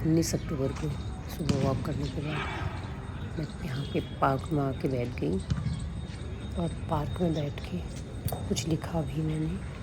19 अक्टूबर को सुबह वॉक करने के बाद मैं यहाँ पे पार्क में आके बैठ गई और पार्क में बैठ के कुछ लिखा भी मैंने।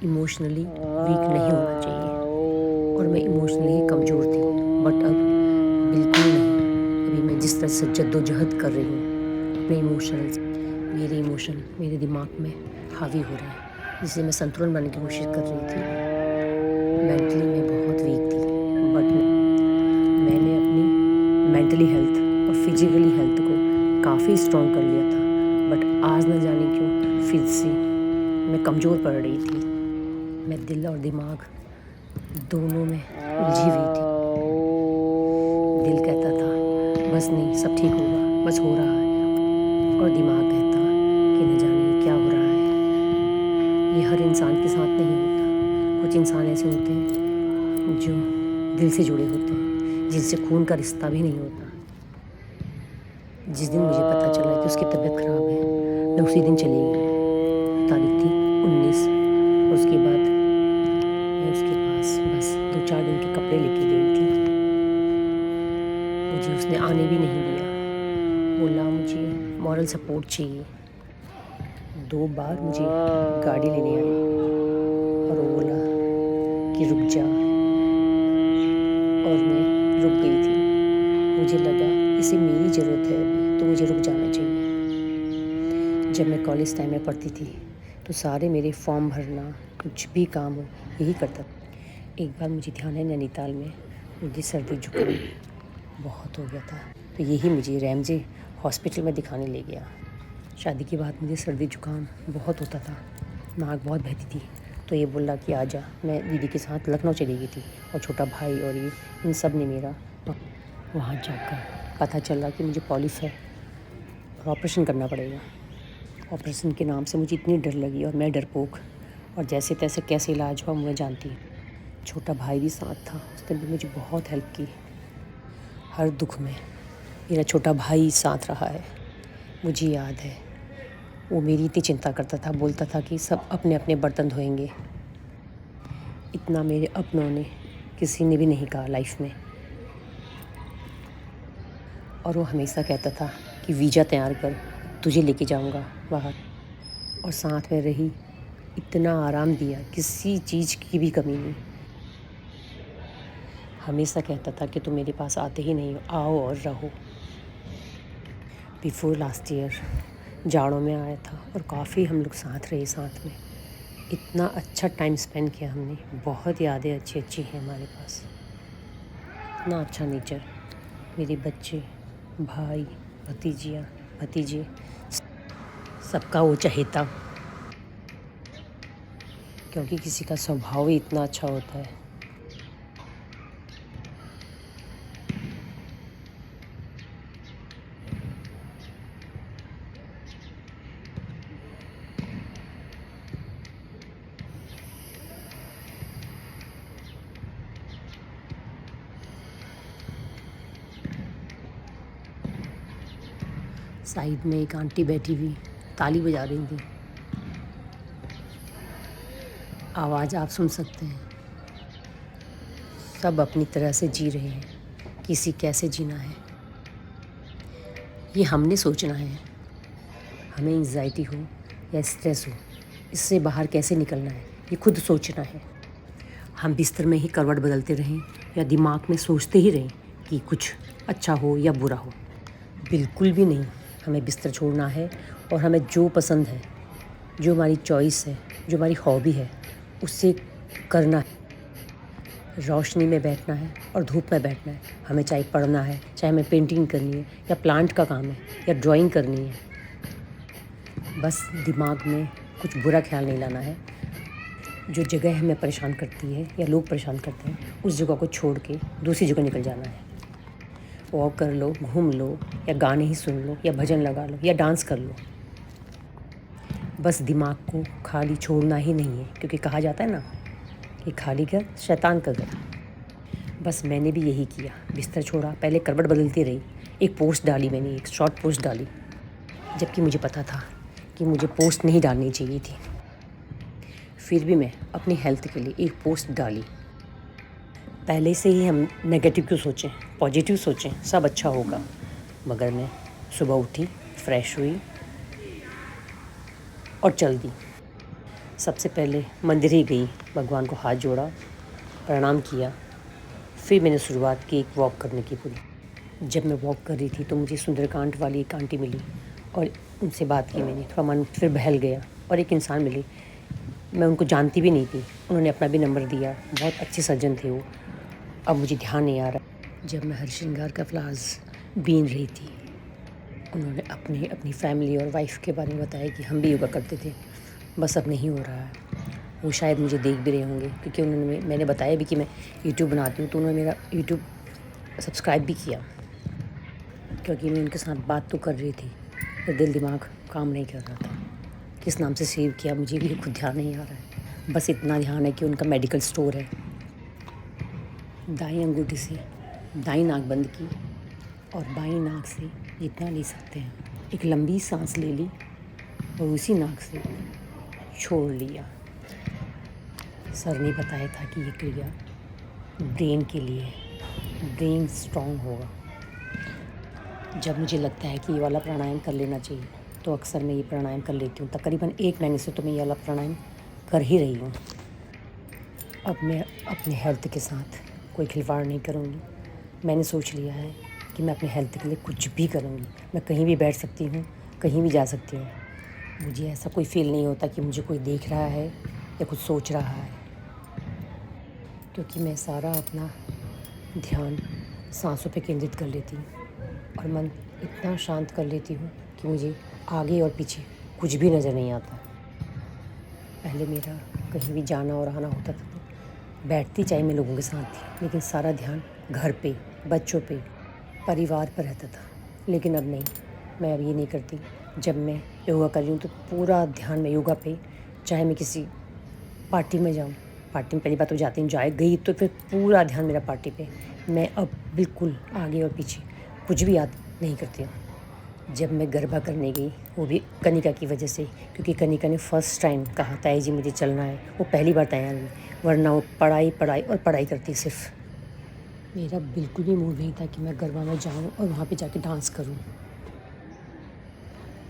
इमोशनली वीक नहीं होना चाहिए और मैं इमोशनली कमज़ोर थी, बट अब बिल्कुल नहीं। अभी मैं जिस तरह से जद्दोजहद कर रही हूँ अपने मेरे इमोशन मेरे दिमाग में हावी हो रहे हैं, जिससे मैं संतुलन बनाने की कोशिश कर रही थी। मेंटली मैं बहुत वीक थी, बट मैंने अपनी मेंटली हेल्थ और फिजिकली हेल्थ को काफ़ी स्ट्रॉन्ग कर लिया था, बट आज न जाने क्यों फिर से मैं कमज़ोर पड़ रही थी। मैं दिल और दिमाग दोनों में उलझी हुई थी। दिल कहता था बस नहीं, सब ठीक होगा, बस हो रहा है, और दिमाग कहता कि न जाने क्या हो रहा है। ये हर इंसान के साथ नहीं होता। कुछ इंसान ऐसे होते हैं जो दिल से जुड़े होते हैं, जिनसे खून का रिश्ता भी नहीं होता। जिस दिन मुझे पता चला कि उसकी तबीयत ख़राब है, मैं उसी दिन चली गई। तारीख थी 19। उसके बाद मैं उसके पास बस 2-4 दिन के कपड़े लेके गई थी। मुझे उसने आने भी नहीं दिया। बोला मुझे मॉरल सपोर्ट चाहिए। 2 बार मुझे गाड़ी लेने आई और वो बोला कि रुक जा, और मैं रुक गई थी। मुझे लगा इसे मेरी ज़रूरत है अभी, तो मुझे रुक जाना चाहिए। जब मैं कॉलेज टाइम में पढ़ती थी तो सारे मेरे फॉर्म भरना, कुछ भी काम हो, यही करता था। एक बार मुझे ध्यान है, नैनीताल में मुझे सर्दी जुकाम बहुत हो गया था, तो यही मुझे रैमजे हॉस्पिटल में दिखाने ले गया। शादी के बाद मुझे सर्दी जुकाम बहुत होता था, नाक बहुत बहती थी, तो ये बोला कि आजा। मैं दीदी के साथ लखनऊ चली गई थी, और छोटा भाई और ये इन सब ने मेरा वहाँ जाकर पता चला कि मुझे पॉलिप है और ऑपरेशन करना पड़ेगा। ऑपरेशन के नाम से मुझे इतनी डर लगी, और मैं डरपोक, और जैसे तैसे कैसे इलाज हुआ मैं जानती हूँ। छोटा भाई भी साथ था, उसने भी मुझे बहुत हेल्प की। हर दुख में मेरा छोटा भाई साथ रहा है। मुझे याद है वो मेरी इतनी चिंता करता था, बोलता था कि सब अपने अपने बर्तन धोएंगे। इतना मेरे अपनों ने किसी ने भी नहीं कहा लाइफ में। और वो हमेशा कहता था कि वीज़ा तैयार कर, तुझे लेके जाऊंगा बाहर, और साथ में रही। इतना आराम दिया, किसी चीज़ की भी कमी नहीं। हमेशा कहता था कि तुम मेरे पास आते ही नहीं हो, आओ और रहो। बिफोर लास्ट ईयर जाड़ों में आया था, और काफ़ी हम लोग साथ रहे, साथ में इतना अच्छा टाइम स्पेंड किया हमने। बहुत यादें अच्छी अच्छी हैं हमारे पास। इतना अच्छा नेचर, मेरे बच्चे, भाई, भतीजियाँ, भतीजे, सबका वो चहेता, क्योंकि किसी का स्वभाव ही इतना अच्छा होता है। साइड में एक आंटी बैठी हुई ताली बजा रही थी। आवाज़ आप सुन सकते हैं। सब अपनी तरह से जी रहे हैं, किसी कैसे जीना है ये हमने सोचना है। हमें एंजाइटी हो या स्ट्रेस हो, इससे बाहर कैसे निकलना है ये खुद सोचना है। हम बिस्तर में ही करवट बदलते रहें या दिमाग में सोचते ही रहें कि कुछ अच्छा हो या बुरा हो, बिल्कुल भी नहीं। हमें बिस्तर छोड़ना है और हमें जो पसंद है, जो हमारी चॉइस है, जो हमारी हॉबी है, उससे करना है। रोशनी में बैठना है और धूप में बैठना है। हमें चाहे पढ़ना है, चाहे हमें पेंटिंग करनी है या प्लांट का काम है या ड्राइंग करनी है। बस दिमाग में कुछ बुरा ख्याल नहीं लाना है। जो जगह हमें परेशान करती है या लोग परेशान करते हैं, उस जगह को छोड़ के दूसरी जगह निकल जाना है। वॉक कर लो, घूम लो, या गाने ही सुन लो, या भजन लगा लो, या डांस कर लो। बस दिमाग को खाली छोड़ना ही नहीं है, क्योंकि कहा जाता है ना कि खाली घर शैतान का घर। बस मैंने भी यही किया, बिस्तर छोड़ा, पहले करवट बदलती रही। एक पोस्ट डाली मैंने, एक शॉर्ट पोस्ट डाली, जबकि मुझे पता था कि मुझे पोस्ट नहीं डालनी चाहिए थी। फिर भी मैं अपनी हेल्थ के लिए एक पोस्ट डाली। पहले से ही हम नेगेटिव क्यों सोचें, पॉजिटिव सोचें, सब अच्छा होगा। मगर मैं सुबह उठी, फ्रेश हुई और चल दी। सबसे पहले मंदिर ही गई, भगवान को हाथ जोड़ा, प्रणाम किया। फिर मैंने शुरुआत की एक वॉक करने की पूरी। जब मैं वॉक कर रही थी तो मुझे सुंदरकांड वाली एक आंटी मिली और उनसे बात की मैंने। थोड़ा मन फिर बहल गया और एक इंसान मिली, मैं उनको जानती भी नहीं थी। उन्होंने अपना भी नंबर दिया, बहुत अच्छे सज्जन थे वो। अब मुझे ध्यान नहीं आ रहा। जब मैं हरश्रृंगार का फ्लावर्स बीन रही थी, उन्होंने अपनी फैमिली और वाइफ के बारे में बताया कि हम भी योगा करते थे, बस अब नहीं हो रहा है। वो शायद मुझे देख भी रहे होंगे, क्योंकि मैंने बताया भी कि मैं यूट्यूब बनाती हूँ, तो उन्होंने मेरा यूट्यूब सब्सक्राइब भी किया, क्योंकि मैं उनके साथ बात तो कर रही थी, पर दिल दिमाग काम नहीं कर रहा था। किस नाम से सेव किया मुझे भी खुद ध्यान नहीं आ रहा है। बस इतना ध्यान है कि उनका मेडिकल स्टोर है। दाईं अंगूठी से दाईं नाक बंद की और बाईं नाक से जितना ले सकते हैं एक लंबी सांस ले ली और उसी नाक से छोड़ लिया। सर ने बताया था कि ये क्रिया ब्रेन के लिए, ब्रेन स्ट्रॉन्ग होगा। जब मुझे लगता है कि ये वाला प्राणायाम कर लेना चाहिए, तो अक्सर मैं ये प्राणायाम कर लेती हूँ। तकरीबन 1 महीने से तो मैं ये वाला प्राणायाम कर ही रही हूँ। अब मैं अपने हेल्थ के साथ कोई खिलवाड़ नहीं करूँगी। मैंने सोच लिया है कि मैं अपने हेल्थ के लिए कुछ भी करूँगी। मैं कहीं भी बैठ सकती हूँ, कहीं भी जा सकती हूँ। मुझे ऐसा कोई फील नहीं होता कि मुझे कोई देख रहा है या कुछ सोच रहा है, क्योंकि मैं सारा अपना ध्यान सांसों पे केंद्रित कर लेती हूँ और मन इतना शांत कर लेती हूँ कि मुझे आगे और पीछे कुछ भी नज़र नहीं आता। पहले मेरा कहीं भी जाना और आना होता था तो बैठती चाहे मैं लोगों के साथ थी, लेकिन सारा ध्यान घर पे, बच्चों पे, परिवार पर रहता था। लेकिन अब नहीं, मैं अब ये नहीं करती। जब मैं योगा कर रही हूँ तो पूरा ध्यान मैं योगा पे, चाहे मैं किसी पार्टी में जाऊँ, पार्टी में पहली बात तो जाती हूँ, गई तो फिर पूरा ध्यान मेरा पार्टी पे। मैं अब बिल्कुल आगे और पीछे कुछ भी याद नहीं करती हूँ। जब मैं गरबा करने गई, वो भी कनिका की वजह से, क्योंकि कनिका ने फर्स्ट टाइम कहा ताई जी मुझे चलना है। वो पहली बार तैयार हुई, वरना वो पढ़ाई और पढ़ाई करती सिर्फ। मेरा बिल्कुल भी मूड नहीं था कि मैं गरबा में जाऊँ और वहाँ पे जाके डांस करूँ।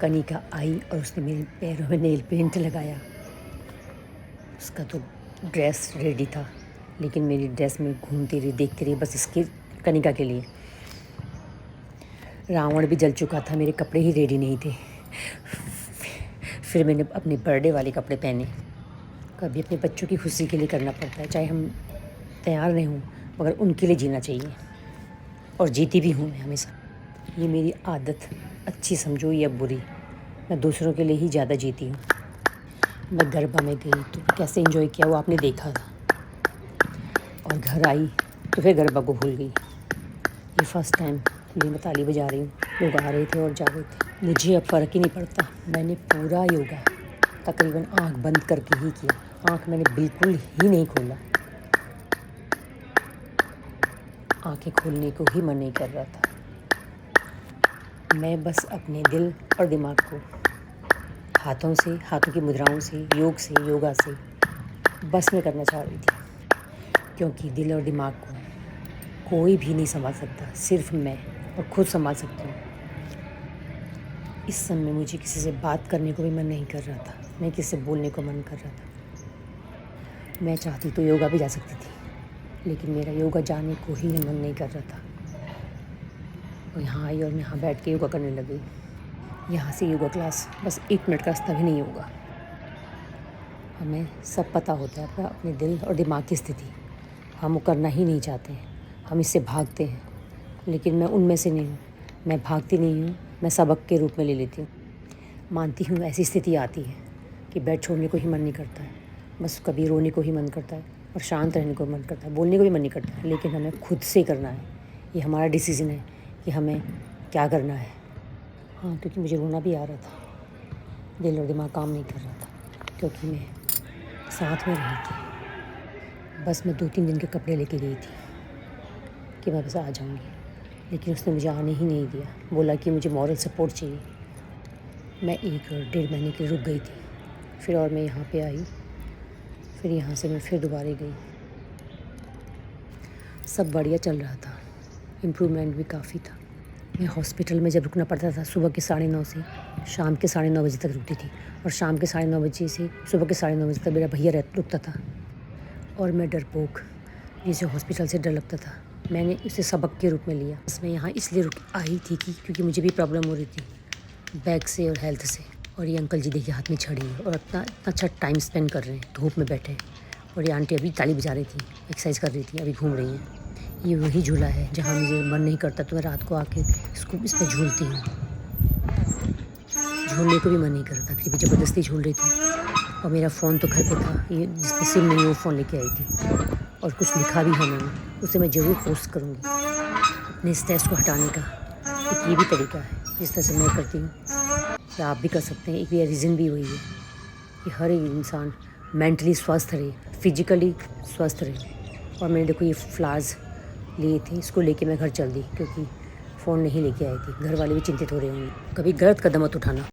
कनिका आई और उसने मेरे पैरों में नेल पेंट लगाया। उसका तो ड्रेस रेडी था, लेकिन मेरी ड्रेस में घूमती रही, देखती रही, बस इसकी कनिका के लिए। रावण भी जल चुका था, मेरे कपड़े ही रेडी नहीं थे। फिर मैंने अपने बर्थडे वाले कपड़े पहने। कभी अपने बच्चों की खुशी के लिए करना पड़ता है, चाहे हम तैयार नहीं हों, मगर उनके लिए जीना चाहिए, और जीती भी हूँ मैं हमेशा। ये मेरी आदत, अच्छी समझो या बुरी, मैं दूसरों के लिए ही ज़्यादा जीती हूँ। मैं गरबा में गई तो कैसे एंजॉय किया वो आपने देखा था, और घर आई तो फिर गरबा को भूल गई। ये फर्स्ट टाइम ये मैं ताली बजा रही हूँ, लोग आ रहे थे और जा रहे थे। मुझे अब फ़र्क ही नहीं पड़ता। मैंने पूरा योगा तकरीबन आँख बंद करके ही किया। आँख मैंने बिल्कुल ही नहीं खोला। आँखें खोलने को ही मन नहीं कर रहा था। मैं बस अपने दिल और दिमाग को हाथों की मुद्राओं से, योगा से बस में करना चाह रही थी, क्योंकि दिल और दिमाग को कोई भी नहीं संभाल सकता, सिर्फ मैं और खुद संभाल सकती हूँ। इस समय मुझे किसी से बात करने को भी मन नहीं कर रहा था, नहीं किसी से बोलने को मन कर रहा था। मैं चाहती तो योगा भी जा सकती थी, लेकिन मेरा योगा जाने को ही मन नहीं कर रहा था। और यहाँ आई और यहाँ बैठ के योगा करने लगी। यहाँ से योगा क्लास बस 1 मिनट का रास्ता भी नहीं होगा। हमें सब पता होता है अपने दिल और दिमाग की स्थिति, हम वो करना ही नहीं चाहते हैं, हम इससे भागते हैं। लेकिन मैं उनमें से नहीं हूँ, मैं भागती नहीं हूँ, मैं सबक के रूप में ले लेती हूँ। मानती हूँ ऐसी स्थिति आती है कि बेड छोड़ने को ही मन नहीं करता है, बस कभी रोने को ही मन करता है और शांत रहने को मन करता है, बोलने को भी मन नहीं करता है। लेकिन हमें खुद से करना है, ये हमारा डिसीज़न है कि हमें क्या करना है। हाँ, क्योंकि मुझे रोना भी आ रहा था, दिल और दिमाग काम नहीं कर रहा था, क्योंकि मैं साथ में रही थी। बस मैं 2-3 दिन के कपड़े लेके गई थी कि मैं बस आ जाऊँगी, लेकिन उसने मुझे आने ही नहीं दिया। बोला कि मुझे मॉरल सपोर्ट चाहिए। मैं 1-1.5 महीने के लिए रुक गई थी, फिर और मैं यहाँ पे आई, फिर यहाँ से मैं फिर दोबारा गई। सब बढ़िया चल रहा था, इम्प्रूवमेंट भी काफ़ी था। मैं हॉस्पिटल में जब रुकना पड़ता था सुबह के 9:30 से शाम के 9:30 बजे तक रुकती थी, और शाम के 9:30 बजे से सुबह के 9:30 बजे तक मेरा भैया रुकता था। और मैं डरपोक, जिसे हॉस्पिटल से डर लगता था, मैंने उसे सबक के रूप में लिया। बस मैं यहाँ इसलिए आई थी क्योंकि मुझे भी प्रॉब्लम हो रही थी बैक से और हेल्थ से। और ये अंकल जी देखिए हाथ में छड़ी है और इतना अच्छा टाइम स्पेंड कर रहे हैं, धूप में बैठे। और ये आंटी अभी ताली बजा रही थी, एक्सरसाइज कर रही थी, अभी घूम रही हैं। ये वही झूला है जहाँ मुझे मन नहीं करता तो मैं रात को आके इस पर झूलती हूँ। झूलने को भी मन नहीं करता, फिर भी ज़बरदस्ती झूल रही थी। और मेरा फ़ोन तो घर पे था, ये जिस पर सिम नहीं वो फ़ोन लेके आई थी। और कुछ लिखा भी है मैंने, उसे मैं ज़रूर पोस्ट करूँगी अपने स्ट्रेस को हटाने का। एक ये भी तरीका है जिस तरह से मैं करती हूँ, क्या आप भी कर सकते हैं। एक ये रीज़न भी वही है कि हर एक इंसान मेंटली स्वस्थ रहे, फिजिकली स्वस्थ रहे। और मैंने देखो ये फ्लावर्स लिए थे, इसको लेके मैं घर चल दी, क्योंकि फ़ोन नहीं लेके आई थी। घर वाले भी चिंतित हो रहे होंगे। कभी गलत कदम मत उठाना।